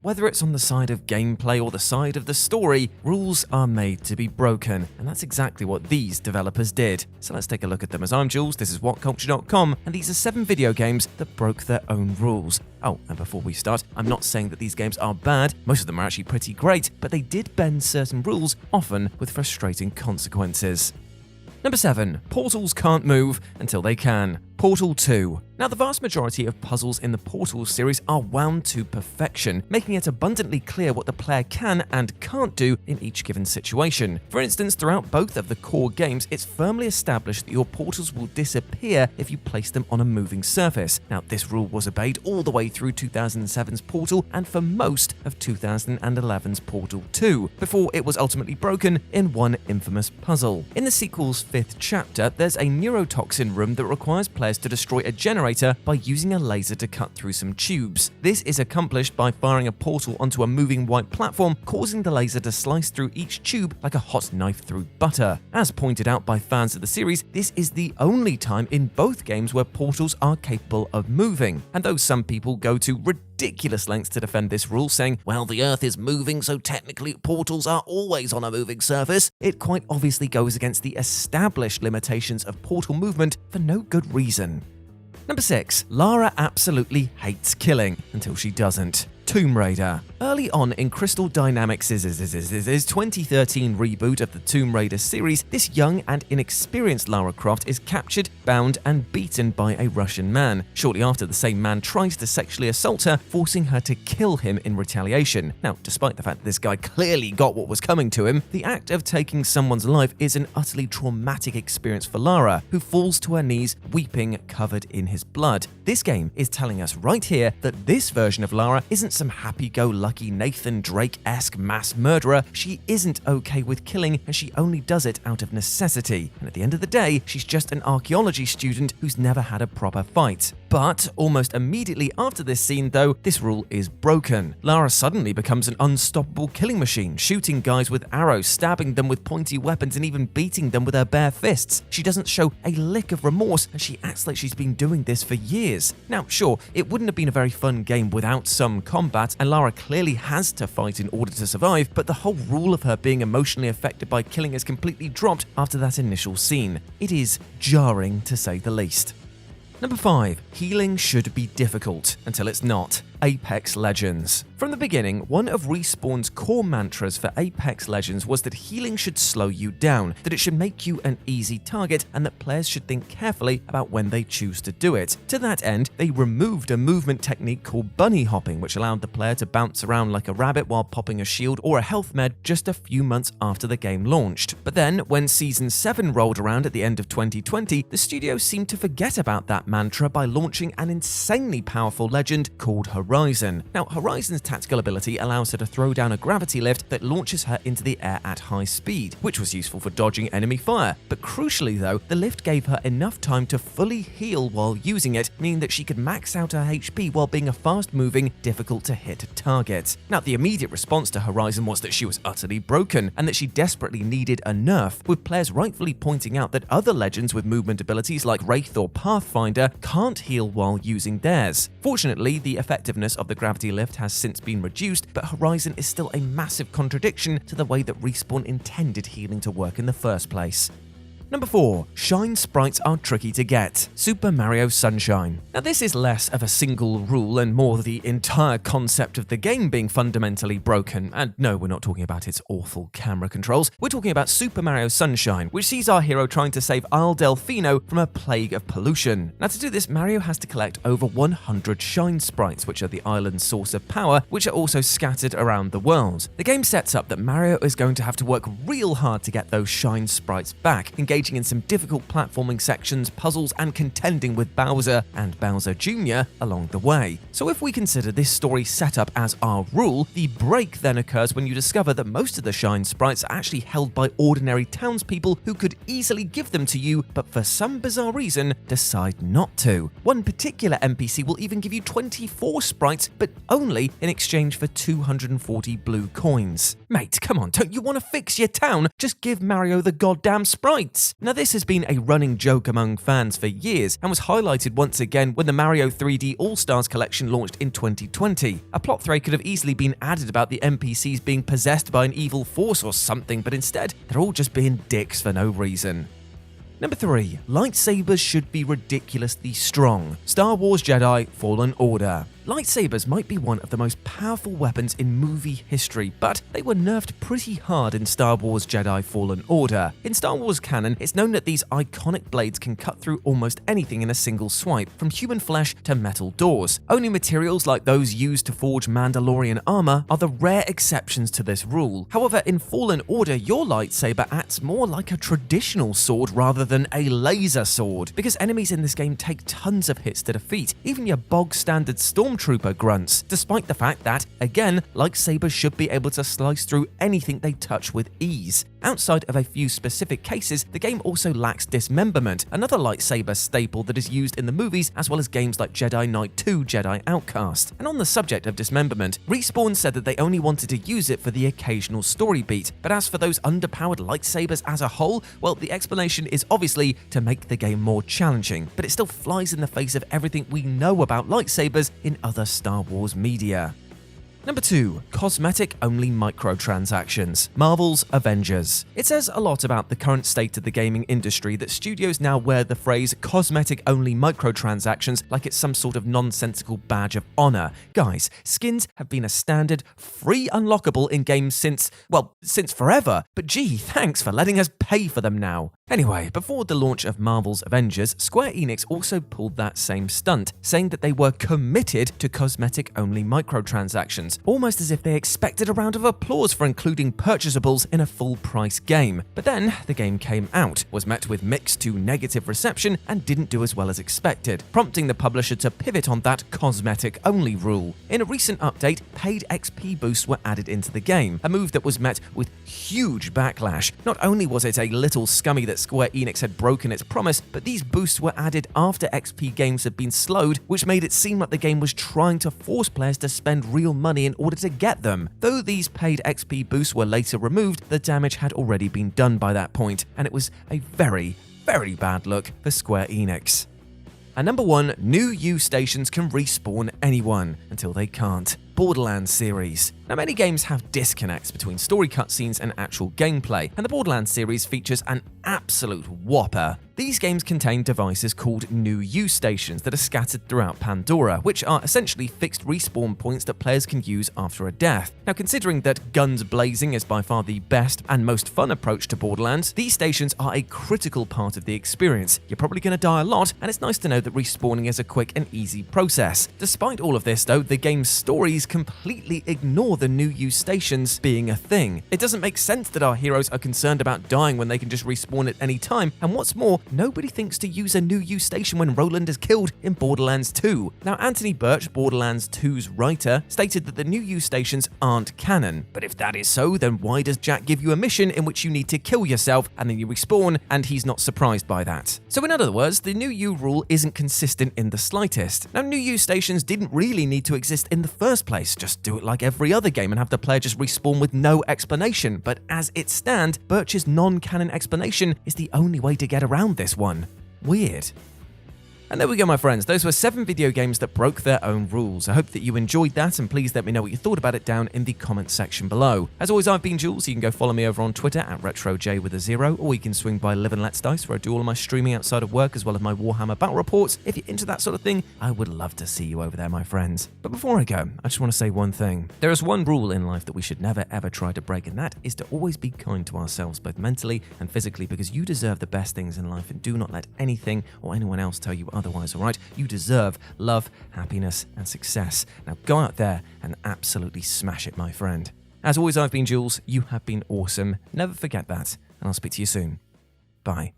Whether it's on the side of gameplay or the side of the story, rules are made to be broken, and that's exactly what these developers did. So let's take a look at them. As I'm Jules, this is WhatCulture.com, and these are 7 video games that broke their own rules. Oh, and before we start, I'm not saying that these games are bad, most of them are actually pretty great, but they did bend certain rules, often with frustrating consequences. Number 7. Portals can't move until they can. Portal 2. Now, the vast majority of puzzles in the Portal series are wound to perfection, making it abundantly clear what the player can and can't do in each given situation. For instance, throughout both of the core games, it's firmly established that your portals will disappear if you place them on a moving surface. Now, this rule was obeyed all the way through 2007's Portal and for most of 2011's Portal 2, before it was ultimately broken in one infamous puzzle. In the sequel's 5th chapter, there's a neurotoxin room that requires players to destroy a generator by using a laser to cut through some tubes. This is accomplished by firing a portal onto a moving white platform, causing the laser to slice through each tube like a hot knife through butter. As pointed out by fans of the series, this is the only time in both games where portals are capable of moving. And though some people go to ridiculous lengths to defend this rule, saying, well, the Earth is moving, so technically portals are always on a moving surface, it quite obviously goes against the established limitations of portal movement for no good reason. Number 6. Lara absolutely hates killing until she doesn't. Tomb Raider. Early on in Crystal Dynamics' 2013 reboot of the Tomb Raider series, this young and inexperienced Lara Croft is captured, bound, and beaten by a Russian man. Shortly after, the same man tries to sexually assault her, forcing her to kill him in retaliation. Now, despite the fact that this guy clearly got what was coming to him, the act of taking someone's life is an utterly traumatic experience for Lara, who falls to her knees, weeping, covered in his blood. This game is telling us right here that this version of Lara isn't some happy-go-lucky Nathan Drake-esque mass murderer. She isn't okay with killing, and she only does it out of necessity. And at the end of the day, she's just an archaeology student who's never had a proper fight. But almost immediately after this scene, though, this rule is broken. Lara suddenly becomes an unstoppable killing machine, shooting guys with arrows, stabbing them with pointy weapons, and even beating them with her bare fists. She doesn't show a lick of remorse, and she acts like she's been doing this for years. Now, sure, it wouldn't have been a very fun game without some combat, and Lara clearly has to fight in order to survive, but the whole rule of her being emotionally affected by killing is completely dropped after that initial scene. It is jarring, to say the least. Number 5. Healing should be difficult until it's not. Apex Legends. From the beginning, one of Respawn's core mantras for Apex Legends was that healing should slow you down, that it should make you an easy target, and that players should think carefully about when they choose to do it. To that end, they removed a movement technique called bunny hopping, which allowed the player to bounce around like a rabbit while popping a shield or a health med just a few months after the game launched. But then, when Season 7 rolled around at the end of 2020, the studio seemed to forget about that mantra by launching an insanely powerful legend called Horizon. Now, Horizon's tactical ability allows her to throw down a gravity lift that launches her into the air at high speed, which was useful for dodging enemy fire. But crucially though, the lift gave her enough time to fully heal while using it, meaning that she could max out her HP while being a fast-moving, difficult-to-hit target. Now, the immediate response to Horizon was that she was utterly broken, and that she desperately needed a nerf, with players rightfully pointing out that other legends with movement abilities like Wraith or Pathfinder can't heal while using theirs. Fortunately, the effectiveness of the gravity lift has since been reduced, but Horizon is still a massive contradiction to the way that Respawn intended healing to work in the first place. Number 4. Shine sprites are tricky to get. Super Mario Sunshine. Now, this is less of a single rule and more the entire concept of the game being fundamentally broken. And no, we're not talking about its awful camera controls. We're talking about Super Mario Sunshine, which sees our hero trying to save Isle Delfino from a plague of pollution. Now, to do this, Mario has to collect over 100 shine sprites, which are the island's source of power, which are also scattered around the world. The game sets up that Mario is going to have to work real hard to get those shine sprites back, engaging in some difficult platforming sections, puzzles, and contending with Bowser and Bowser Jr. along the way. So if we consider this story setup as our rule, the break then occurs when you discover that most of the shine sprites are actually held by ordinary townspeople who could easily give them to you, but for some bizarre reason decide not to. One particular NPC will even give you 24 sprites, but only in exchange for 240 blue coins. Mate, come on, don't you want to fix your town? Just give Mario the goddamn sprites! this. Now, this has been a running joke among fans for years and was highlighted once again when the Mario 3D All-Stars collection launched in 2020. A plot thread could have easily been added about the NPCs being possessed by an evil force or something, but instead, they're all just being dicks for no reason. Number 3. Lightsabers should be ridiculously strong. Star Wars Jedi Fallen Order. Lightsabers might be one of the most powerful weapons in movie history, but they were nerfed pretty hard in Star Wars Jedi Fallen Order. In Star Wars canon, it's known that these iconic blades can cut through almost anything in a single swipe, from human flesh to metal doors. Only materials like those used to forge Mandalorian armor are the rare exceptions to this rule. However, in Fallen Order, your lightsaber acts more like a traditional sword rather than a laser sword, because enemies in this game take tons of hits to defeat, even your bog-standard Stormtrooper grunts, despite the fact that, again, lightsabers should be able to slice through anything they touch with ease. Outside of a few specific cases, the game also lacks dismemberment, another lightsaber staple that is used in the movies as well as games like Jedi Knight 2 Jedi Outcast. And on the subject of dismemberment, Respawn said that they only wanted to use it for the occasional story beat, but as for those underpowered lightsabers as a whole, well, the explanation is obviously to make the game more challenging, but it still flies in the face of everything we know about lightsabers in other Star Wars media. Number 2. Cosmetic-only microtransactions. Marvel's Avengers. It says a lot about the current state of the gaming industry that studios now wear the phrase cosmetic-only microtransactions like it's some sort of nonsensical badge of honor. Guys, skins have been a standard, free unlockable in games since forever, but gee, thanks for letting us pay for them now. Anyway, before the launch of Marvel's Avengers, Square Enix also pulled that same stunt, saying that they were committed to cosmetic-only microtransactions, almost as if they expected a round of applause for including purchasables in a full-price game. But then, the game came out, was met with mixed to negative reception, and didn't do as well as expected, prompting the publisher to pivot on that cosmetic-only rule. In a recent update, paid XP boosts were added into the game, a move that was met with huge backlash. Not only was it a little scummy that Square Enix had broken its promise, but these boosts were added after XP games had been slowed, which made it seem like the game was trying to force players to spend real money in order to get them. Though these paid XP boosts were later removed, the damage had already been done by that point, and it was a very, very bad look for Square Enix. And number 1, new U stations can respawn anyone until they can't. Borderlands series. Now, many games have disconnects between story cutscenes and actual gameplay, and the Borderlands series features an absolute whopper. These games contain devices called new U stations that are scattered throughout Pandora, which are essentially fixed respawn points that players can use after a death. Now, considering that guns blazing is by far the best and most fun approach to Borderlands, these stations are a critical part of the experience. You're probably going to die a lot, and it's nice to know that respawning is a quick and easy process. Despite all of this, though, the game's stories completely ignore the new U stations being a thing. It doesn't make sense that our heroes are concerned about dying when they can just respawn at any time, and what's more, nobody thinks to use a new U station when Roland is killed in Borderlands 2. Now, Anthony Birch, Borderlands 2's writer, stated that the new U stations aren't canon. But if that is so, then why does Jack give you a mission in which you need to kill yourself and then you respawn, and he's not surprised by that? So in other words, the new U rule isn't consistent in the slightest. Now, new U stations didn't really need to exist in the first place. Just do it like every other game and have the player just respawn with no explanation. But as it stands, Birch's non-canon explanation is the only way to get around this one. Weird. And there we go, my friends. Those were 7 video games that broke their own rules. I hope that you enjoyed that, and please let me know what you thought about it down in the comments section below. As always, I've been Jules. You can go follow me over on Twitter at RetroJ with a 0, or you can swing by Live and Let's Dice, where I do all of my streaming outside of work, as well as my Warhammer battle reports. If you're into that sort of thing, I would love to see you over there, my friends. But before I go, I just want to say one thing. There is one rule in life that we should never ever try to break, and that is to always be kind to ourselves, both mentally and physically, because you deserve the best things in life, and do not let anything or anyone else tell you otherwise, alright? You deserve love, happiness, and success. Now go out there and absolutely smash it, my friend. As always, I've been Jules. You have been awesome. Never forget that, and I'll speak to you soon. Bye.